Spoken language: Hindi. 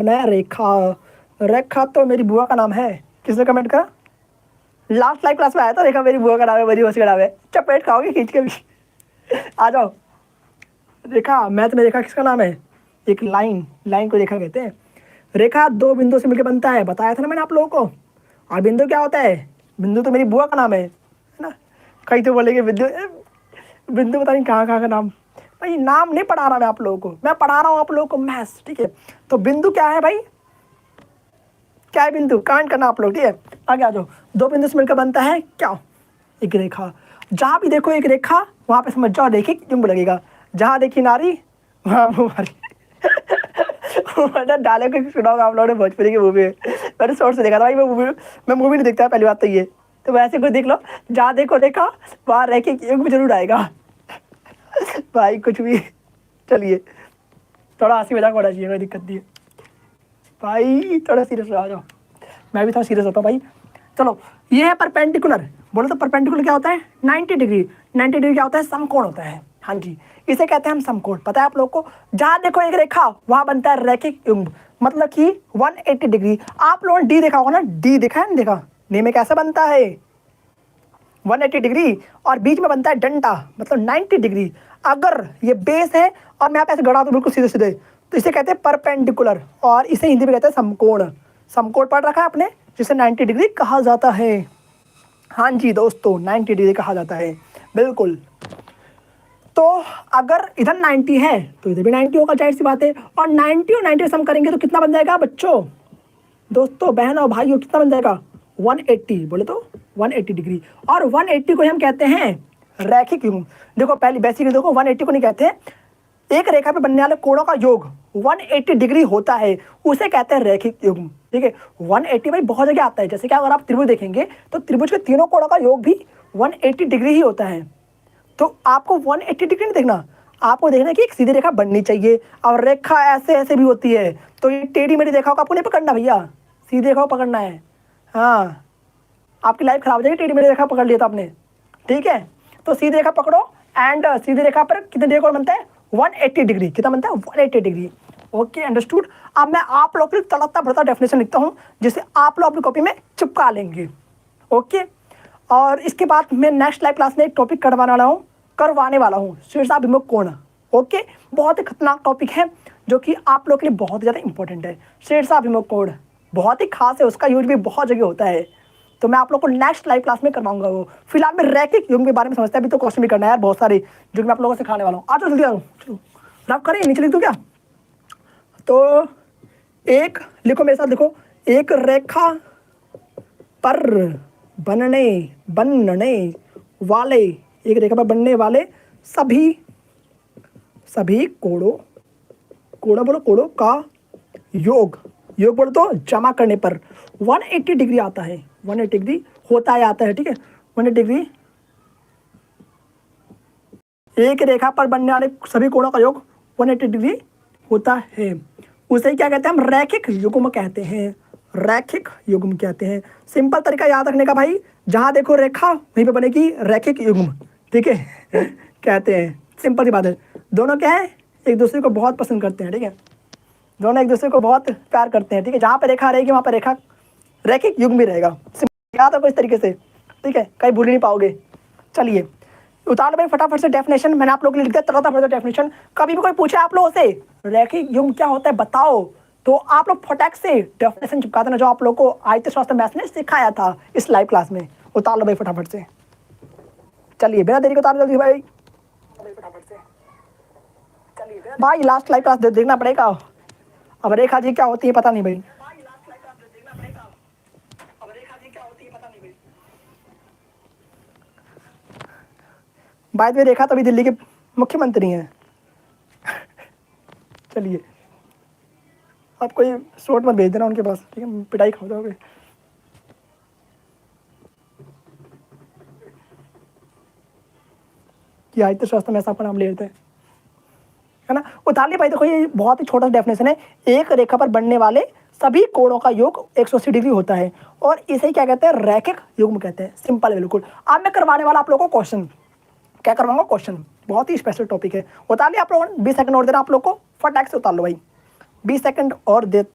नया रेखा। रेखा तो मेरी बुआ का नाम है। किसने कमेंट करा? लास्ट लाइव क्लास में आया था, रेखा मेरी बुआ का नाम है, मेरी बस का नाम है। चपेट खाओगे खींच के भी। आ जाओ। रेखा, मैथ में रेखा किसका नाम है? एक लाइन को रेखा कहते हैं। रेखा दो बिंदु से मिलकर बनता है, बताया था ना मैंने आप लोगों को। और बिंदु क्या होता है? बिंदु तो मेरी बुआ का नाम है ना। कहीं तो बोलेंगे बिंदु, बिंदु पता नहीं कहाँ कहाँ का नाम। भाई नाम नहीं पढ़ा रहा मैं आप लोगों को, मैं पढ़ा रहा हूँ आप लोगों को मैथ्स, ठीक है। तो बिंदु क्या है भाई? क्या है बिंदु? कमेंट करना आप लोग, ठीक है। आगे आ जाओ। दो बिंदु से मिलकर बनता है क्या? एक रेखा। जहाँ भी देखो एक रेखा, वहाँ पे समझ जाओ रेखिक युग्म लगेगा। जहाँ देखी नारी वहाँ हमारी। मतलब डायलॉग सुना होगा आप लोगों ने भोजपुरी की मूवी में, मैंने शॉर्ट से देखा था भाई। मैं मूवी नहीं देखता पहली बात तो ये, तो वैसे कुछ देख लो। जहाँ देखो रेखा वहाँ रेखिक युग्म जरूर आएगा। भाई कुछ भी। चलिए, थोड़ा हंसी मजाक होना चाहिए, कोई दिक्कत नहीं है भाई, थोड़ा सीरियस आ जाओ। मैं भी थोड़ा सीरियस होता हूँ भाई। चलो, ये है परपेंडिकुलर। बोलो तो परपेंडिकुलर क्या होता है? 90 डिग्री। 90 डिग्री क्या होता है? समकोण होता है। हाँ जी, इसे कहते हैं हम समकोण। पता है आप लोग को? जहाँ देखो एक रेखा वहाँ बनता है रैखिक युग्म, मतलब कि 180 डिग्री। आप लोगों ने डी देखा होगा ना? डी देखा है ना? देखा डी में कैसा बनता है? 180 डिग्री। और बीच में बनता है डंडा, मतलब 90 डिग्री। अगर ये बेस है और मैं यहाँ पे ऐसे गड़ा दूँ बिल्कुल सीधे सीधे, तो इसे कहते हैं परपेंडिकुलर, और इसे हिंदी में कहते हैं समकोण। समकोण पढ़ रखा है आपने, जिसे 90 डिग्री कहा जाता है। हाँ जी दोस्तों, 90 डिग्री कहा जाता है, बिल्कुल। तो अगर इधर 90 है तो इधर भी 90 होगा, जाहिर सी बात है। और 90 और 90 सम करेंगे तो कितना बन जाएगा बच्चों, दोस्तों, बहनों, भाइयों? कितना बन जाएगा? 180। बोले तो 180 डिग्री। और 180 को हम कहते हैं रैखिक युग्म। देखो पहले बेसिकली देखो, 180 को नहीं कहते हैं, एक रेखा पे बनने वाले कोणों का योग 180 डिग्री होता है, उसे कहते हैं रैखिक युग्म, ठीक है। 180 भाई बहुत जगह आता है। जैसे कि अगर आप त्रिभुज देखेंगे तो त्रिभुज के तीनों कोणों का योग भी 180 डिग्री ही होता है। तो आपको 180 डिग्री नहीं देखना, आपको देखना है कि एक सीधी रेखा बननी चाहिए। और रेखा ऐसे ऐसे भी होती है, तो ये टेढ़ी मेढ़ी रेखा को आपको नहीं पकड़ना भैया, सीधी रेखा को पकड़ना है। हाँ, आपकी लाइफ खराब हो जाएगी टेढ़ी मेढ़ी रेखा पकड़ लिया था आपने, ठीक है। तो सीधी रेखा पकड़ो, एंड सीधी रेखा पर कितने डिग्री कोण बनता है? 180 डिग्री। कितना बनता है? 180 डिग्री। Okay, understood. अब मैं आप लोग के लिए तड़कता भड़कता डेफिनेशन लिखता हूँ, जिसे आप लोग अपनी कॉपी में चिपका लेंगे। ओके, और इसके बाद मैं नेक्स्ट लाइव क्लास में एक टॉपिक करवाने वाला हूँ शीर्षाभिमुख कोण। ओके, बहुत ही खतरनाक टॉपिक है, जो कि आप लोग के लिए बहुत ज़्यादा इंपॉर्टेंट है। शीर्षाभिमुख कोण बहुत ही खास है, उसका यूज भी बहुत जगह होता है। तो मैं आप लोग को नेक्स्ट लाइव क्लास में करवाऊंगा वो। फिलहाल मैं रैखिक युग्म के बारे में समझता है, अभी तो क्वेश्चन भी करना है यार बहुत सारे, जो मैं आप लोगों से सिखाने वाला हूँ। आ जाओ जल्दी आओ, चलो रब करें, नीचे लिख दूँ क्या? तो एक लिखो मेरे साथ, लिखो, एक रेखा पर बनने वाले, एक रेखा पर बनने वाले सभी कोणों बोलो, कोणों का योग बोलो तो जमा करने पर 180 डिग्री आता है। 180 डिग्री होता है, आता है, ठीक है। 180 डिग्री एक रेखा पर बनने वाले सभी कोणों का योग 180 डिग्री होता है। उसे क्या कहते हैं? हम रैखिक युग्म कहते हैं। रैखिक युग्म कहते हैं। सिंपल तरीका याद रखने का भाई, जहां देखो रेखा वहीं पे बनेगी रैखिक युग्म, ठीक है। कहते हैं, सिंपल सी बात है। दोनों क्या है? एक दूसरे को बहुत पसंद करते हैं, ठीक है। दोनों एक दूसरे को बहुत प्यार करते हैं, ठीक है। जहाँ पे रेखा रहेगी वहाँ पे रेखा रैखिक युग्म भी रहेगा। याद रखो इस तरीके से, ठीक है, कहीं भूल नहीं पाओगे। चलिए उतार लो भाई फटाफट से डेफिनेशन, मैंने आप लोगों के लिए लिख दिया तरह तरह डेफिनेशन। कभी भी कोई पूछे आप लोगों से रैखिक युग्म क्या होता है बताओ, तो आप लोग फटाक से डेफिनेशन चिपका देना, जो आप लोग को आयत शास्त्र मैथ्स ने सिखाया था इस लाइव क्लास में। उतार लो भाई फटाफट से। चलिए बिना देरी के उतार जल्दी भाई, फटाफट से। चलिए भाई लास्ट लाइव क्लास देखना पड़ेगा। अब रेखा जी क्या होती है पता नहीं भाई, बाद में रेखा तभी दिल्ली के मुख्यमंत्री हैं। चलिए आप कोई शॉर्ट मत भेज देना उनके पास, ठीक है, पिटाई खा जाओगे। कि आयत शास्त्र में ऐसा आपका नाम ले लेते हैं, है ना। उतार लिया भाई। देखो ये बहुत ही छोटा सा डेफिनेशन है, एक रेखा पर बनने वाले सभी कोणों का योग 180 डिग्री होता है, और इसे क्या कहते हैं? रैखिक युग्म कहते हैं। सिंपल है बिल्कुल। अब मैं करवाने वाला आप लोगों को क्वेश्चन, क्या करवाऊंगा? क्वेश्चन, बहुत ही स्पेशल टॉपिक है। उतार लिया आप लोगों ने? 20 सेकंड और देना आप लोग को, फटाक से उतार लो भाई, 20 सेकंड और दे